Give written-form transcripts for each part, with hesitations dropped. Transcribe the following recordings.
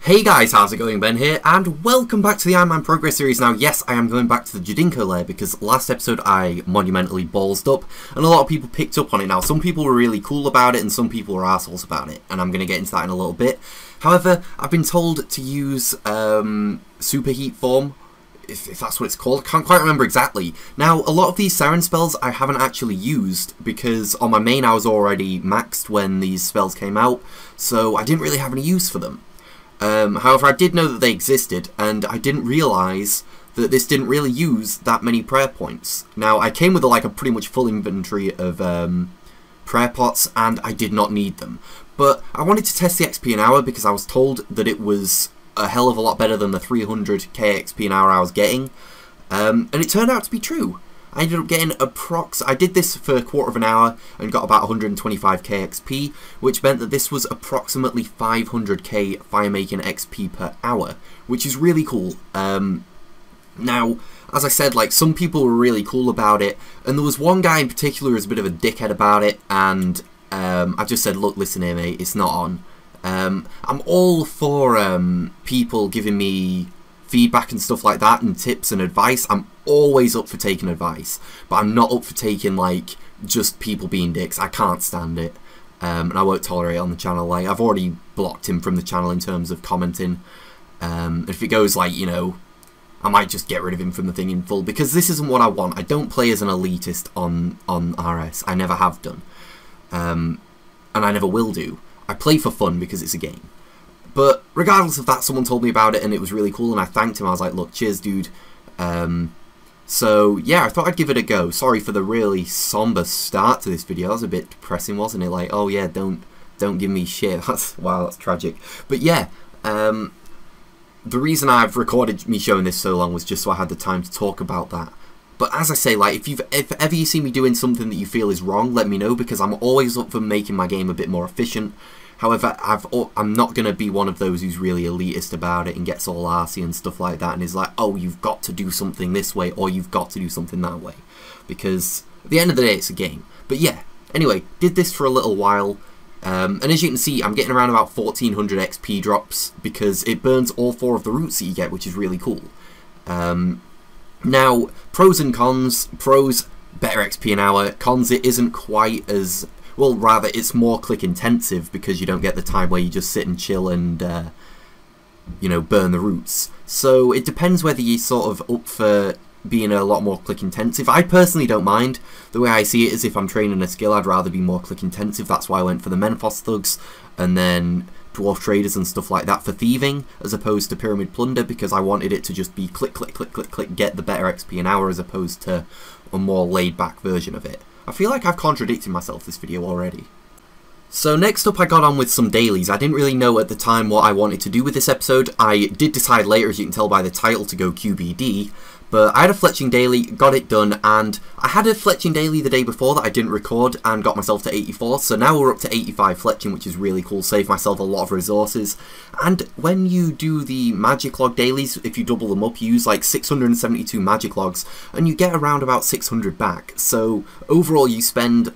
Hey guys, how's it going? Ben here, and welcome back to the Ironman Progress series. Now, yes, I am going back to the Jadinko lair because last episode I monumentally ballsed up, and a lot of people picked up on it. Now, some people were really cool about it, and some people were assholes about it, and I'm going to get into that in a little bit. However, I've been told to use Superheat form, if that's what it's called. I can't quite remember exactly. Now, a lot of these Siren Spells I haven't actually used because on my main I was already maxed when these spells came out, so I didn't really have any use for them. However, I did know that they existed, and I didn't realise that this didn't really use that many prayer points. Now, I came with a pretty much full inventory of prayer pots, and I did not need them. But I wanted to test the XP an hour because I was told that it was a hell of a lot better than the 300k XP an hour I was getting, and it turned out to be true. I ended up getting I did this for a quarter of an hour and got about 125k XP, which meant that this was approximately 500k firemaking XP per hour, which is really cool. Now, as I said, some people were really cool about it, and there was one guy in particular who was a bit of a dickhead about it, and I just said, look, listen here, mate, it's not on. I'm all for people giving me feedback and stuff like that, and tips and advice. I'm always up for taking advice, but I'm not up for taking just people being dicks. I can't stand it, and I won't tolerate it on the channel. I've already blocked him from the channel in terms of commenting. If it goes I might just get rid of him from the thing in full, because this isn't what I want. I don't play as an elitist on RS. I never have done, and I never will do. I play for fun because it's a game. But regardless of that, someone told me about it and it was really cool, and I thanked him. I was like, look, cheers, dude. So yeah, I thought I'd give it a go. Sorry for the really somber start to this video. That was a bit depressing, wasn't it? Oh yeah, don't give me shit. Wow, that's tragic. But yeah, the reason I've recorded me showing this so long was just so I had the time to talk about that. But as I say, if ever you see me doing something that you feel is wrong, let me know, because I'm always up for making my game a bit more efficient. However, I'm not going to be one of those who's really elitist about it and gets all arsey and stuff like that and is like, oh, you've got to do something this way or you've got to do something that way. Because at the end of the day, it's a game. But yeah, anyway, did this for a little while. And as you can see, I'm getting around about 1400 XP drops because it burns all 4 of the roots that you get, which is really cool. Now, pros and cons. Pros, better XP an hour. Cons, it isn't quite as... well, rather, it's more click intensive because you don't get the time where you just sit and chill and, you know, burn the roots. So it depends whether you're sort of up for being a lot more click intensive. I personally don't mind. The way I see it is if I'm training a skill, I'd rather be more click intensive. That's why I went for the Menphos thugs and then dwarf traders and stuff like that for thieving, as opposed to pyramid plunder, because I wanted it to just be click, click, click, click, click, get the better XP an hour, as opposed to a more laid back version of it. I feel like I've contradicted myself this video already. So next up, I got on with some dailies. I didn't really know at the time what I wanted to do with this episode. I did decide later, as you can tell by the title, to go QBD, but I had a fletching daily, got it done, and I had a fletching daily the day before that I didn't record and got myself to 84, so now we're up to 85 fletching, which is really cool, saved myself a lot of resources. And when you do the magic log dailies, if you double them up, you use 672 magic logs, and you get around about 600 back, so overall you spend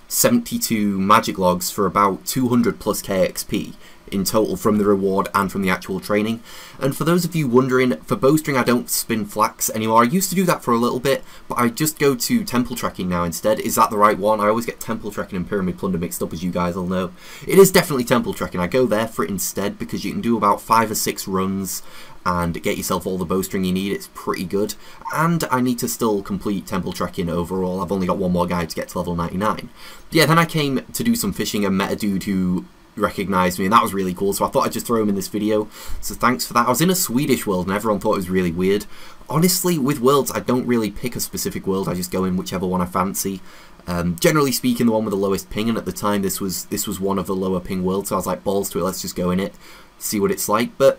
72 magic logs for about 200 plus KXP in total from the reward and from the actual training. And for those of you wondering, for bowstring I don't spin flax anymore. I used to do that for a little bit, but I just go to temple trekking now instead. Is that the right one? I always get temple trekking and pyramid plunder mixed up, as you guys all know. It is definitely temple trekking. I go there for it instead because you can do about 5 or 6 runs and get yourself all the bowstring you need. It's pretty good. And I need to still complete temple trekking overall. I've only got one more guide to get to level 99. But yeah, then I came to do some fishing and met a dude who recognized me, and that was really cool, so I thought I'd just throw him in this video, so thanks for that. I was in a Swedish world and everyone thought it was really weird. Honestly, with worlds I don't really pick a specific world, I just go in whichever one I fancy. Generally speaking, the one with the lowest ping, and at the time this was one of the lower ping worlds, so I was like, balls to it, let's just go in it, see what it's like. But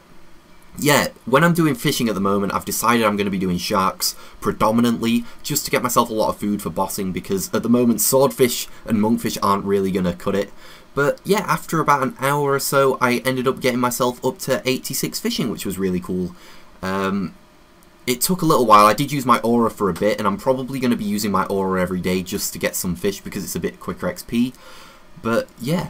yeah, when I'm doing fishing at the moment, I've decided I'm going to be doing sharks predominantly, just to get myself a lot of food for bossing, because at the moment swordfish and monkfish aren't really going to cut it. But yeah, after about an hour or so, I ended up getting myself up to 86 fishing, which was really cool. It took a little while. I did use my aura for a bit, and I'm probably going to be using my aura every day just to get some fish, because it's a bit quicker XP. But yeah.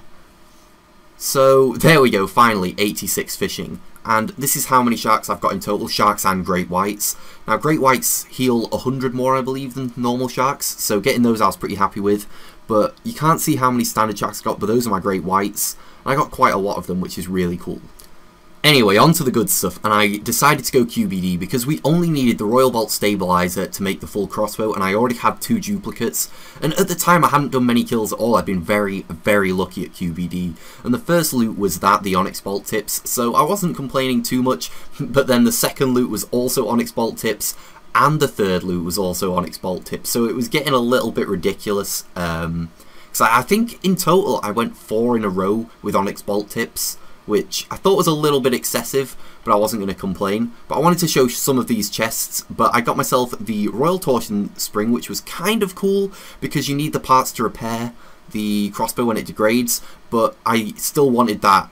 So there we go, finally 86 fishing. And this is how many sharks I've got in total, sharks and great whites. Now great whites heal 100 more I believe than normal sharks, so getting those I was pretty happy with. But you can't see how many standard sharks I got, but those are my great whites. And I got quite a lot of them, which is really cool. Anyway, on to the good stuff, and I decided to go QBD because we only needed the Royal Bolt Stabilizer to make the full crossbow, and I already had 2 duplicates. And at the time I hadn't done many kills at all. I'd been very, very lucky at QBD. And the first loot was the Onyx Bolt tips, so I wasn't complaining too much. But then the second loot was also Onyx Bolt tips, and the third loot was also Onyx Bolt tips, so it was getting a little bit ridiculous. So I think in total I went 4 in a row with Onyx Bolt tips, which I thought was a little bit excessive, but I wasn't going to complain. But I wanted to show some of these chests, but I got myself the Royal Torsion Spring, which was kind of cool, because you need the parts to repair the crossbow when it degrades, but I still wanted that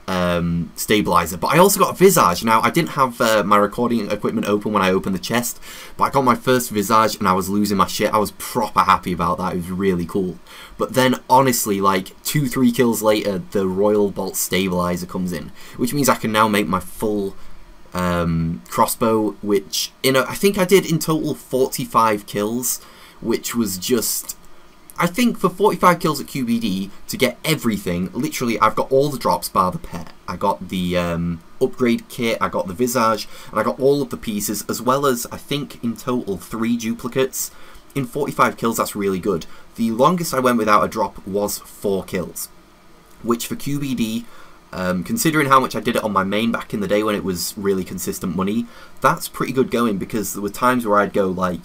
stabilizer. But I also got a Visage. Now, I didn't have my recording equipment open when I opened the chest, but I got my first Visage and I was losing my shit. I was proper happy about that. It was really cool. But then, honestly, like 2-3 kills later, the Royal Bolt Stabilizer comes in, which means I can now make my full crossbow, which, I think I did in total 45 kills, which was just... I think for 45 kills at QBD, to get everything, literally I've got all the drops bar the pet. I got the upgrade kit, I got the Visage, and I got all of the pieces, as well as, I think, in total 3 duplicates. In 45 kills, that's really good. The longest I went without a drop was 4 kills, which for QBD, considering how much I did it on my main back in the day when it was really consistent money, that's pretty good going, because there were times where I'd go like,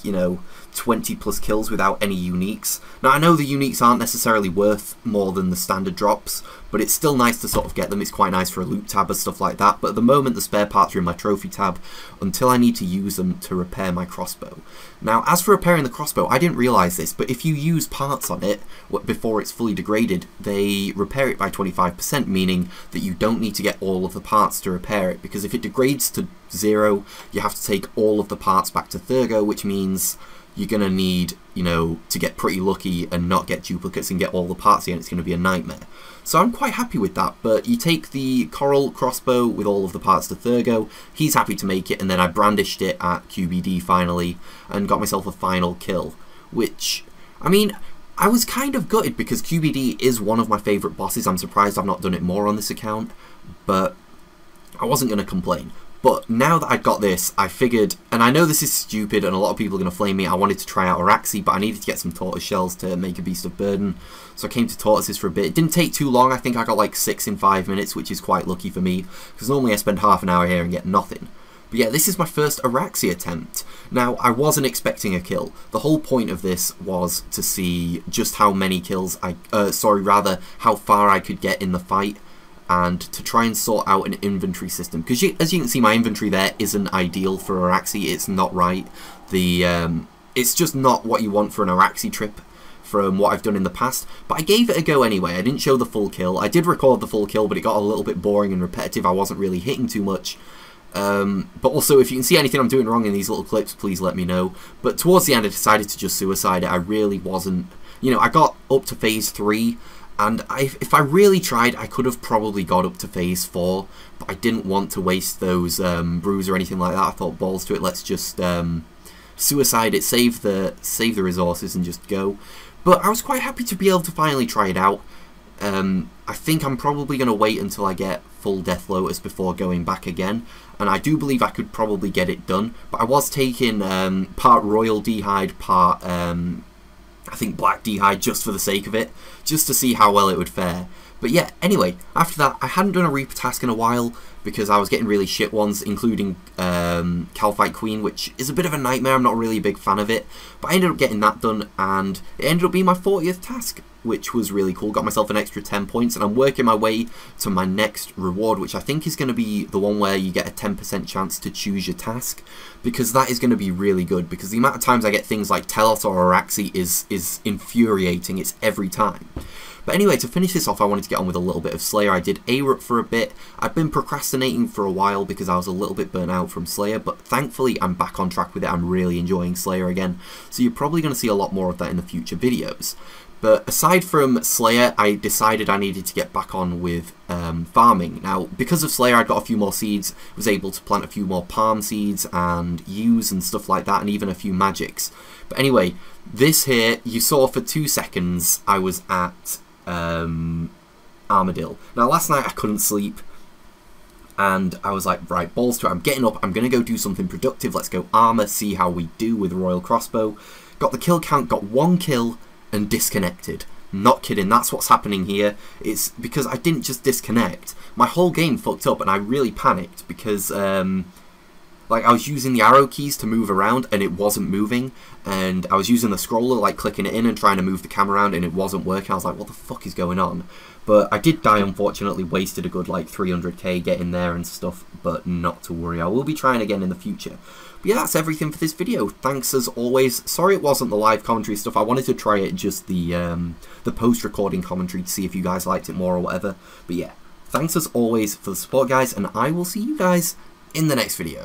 20 plus kills without any uniques. Now I know the uniques aren't necessarily worth more than the standard drops, but it's still nice to sort of get them. It's quite nice for a loot tab and stuff like that, but at the moment the spare parts are in my trophy tab until I need to use them to repair my crossbow. Now as for repairing the crossbow, I didn't realise this, but if you use parts on it before it's fully degraded, they repair it by 25%, meaning that you don't need to get all of the parts to repair it, because if it degrades to 0, you have to take all of the parts back to Thurgo, which means you're going to need, to get pretty lucky and not get duplicates and get all the parts again. It's going to be a nightmare. So I'm quite happy with that, but you take the Coral crossbow with all of the parts to Thurgo, he's happy to make it, and then I brandished it at QBD finally, and got myself a final kill, which, I was kind of gutted because QBD is one of my favourite bosses. I'm surprised I've not done it more on this account, but I wasn't going to complain. But now that I got this, I figured, and I know this is stupid and a lot of people are going to flame me, I wanted to try out Araxi, but I needed to get some tortoise shells to make a Beast of Burden. So I came to tortoises for a bit. It didn't take too long. I think I got like 6 in 5 minutes, which is quite lucky for me, because normally I spend half an hour here and get nothing. But yeah, this is my first Araxi attempt. Now, I wasn't expecting a kill. The whole point of this was to see just how many kills how far I could get in the fight, and to try and sort out an inventory system, because as you can see, my inventory there isn't ideal for Araxi. It's not right. It's just not what you want for an Araxi trip from what I've done in the past, but I gave it a go anyway. I didn't show the full kill. I did record the full kill, but it got a little bit boring and repetitive. I wasn't really hitting too much. But also, if you can see anything I'm doing wrong in these little clips, please let me know. But towards the end I decided to just suicide it. I really wasn't, I got up to phase 3, and if I really tried, I could have probably got up to phase 4, but I didn't want to waste those brews or anything like that. I thought, balls to it, let's just suicide it, save the resources and just go. But I was quite happy to be able to finally try it out. I think I'm probably going to wait until I get full Death Lotus before going back again, and I do believe I could probably get it done, but I was taking part Royal D'hide, part I think Black D'hide, just for the sake of it, just to see how well it would fare. But yeah, anyway, after that, I hadn't done a Reaper task in a while, because I was getting really shit ones, including Calphite Queen, which is a bit of a nightmare. I'm not really a big fan of it, but I ended up getting that done, and it ended up being my 40th task, which was really cool. Got myself an extra 10 points, and I'm working my way to my next reward, which I think is going to be the one where you get a 10% chance to choose your task, because that is going to be really good, because the amount of times I get things like Telos or Araxi is infuriating. It's every time. But anyway, to finish this off, I wanted to get on with a little bit of Slayer. I did Arup for a bit. I've been procrastinating for a while because I was a little bit burnt out from Slayer, but thankfully I'm back on track with it. I'm really enjoying Slayer again, so you're probably going to see a lot more of that in the future videos. But aside from Slayer, I decided I needed to get back on with farming. Now, because of Slayer, I got a few more seeds, was able to plant a few more palm seeds and yews and stuff like that, and even a few magics. But anyway, this here, you saw for 2 seconds, I was at Armadillo. Now, last night I couldn't sleep, and I was like, right, balls to it, I'm getting up, I'm going to go do something productive, let's go armor, see how we do with Royal Crossbow. Got the kill count, got 1 kill, and disconnected. Not kidding, that's what's happening here. It's because I didn't just disconnect. My whole game fucked up and I really panicked because like I was using the arrow keys to move around and it wasn't moving, and I was using the scroller, like clicking it in and trying to move the camera around, and it wasn't working. I was like, what the fuck is going on? But I did die, unfortunately, wasted a good like 300k getting there and stuff, but not to worry, I will be trying again in the future. But yeah, that's everything for this video. Thanks as always. Sorry it wasn't the live commentary stuff. I wanted to try it just the post-recording commentary to see if you guys liked it more or whatever. But yeah, thanks as always for the support, guys, and I will see you guys in the next video.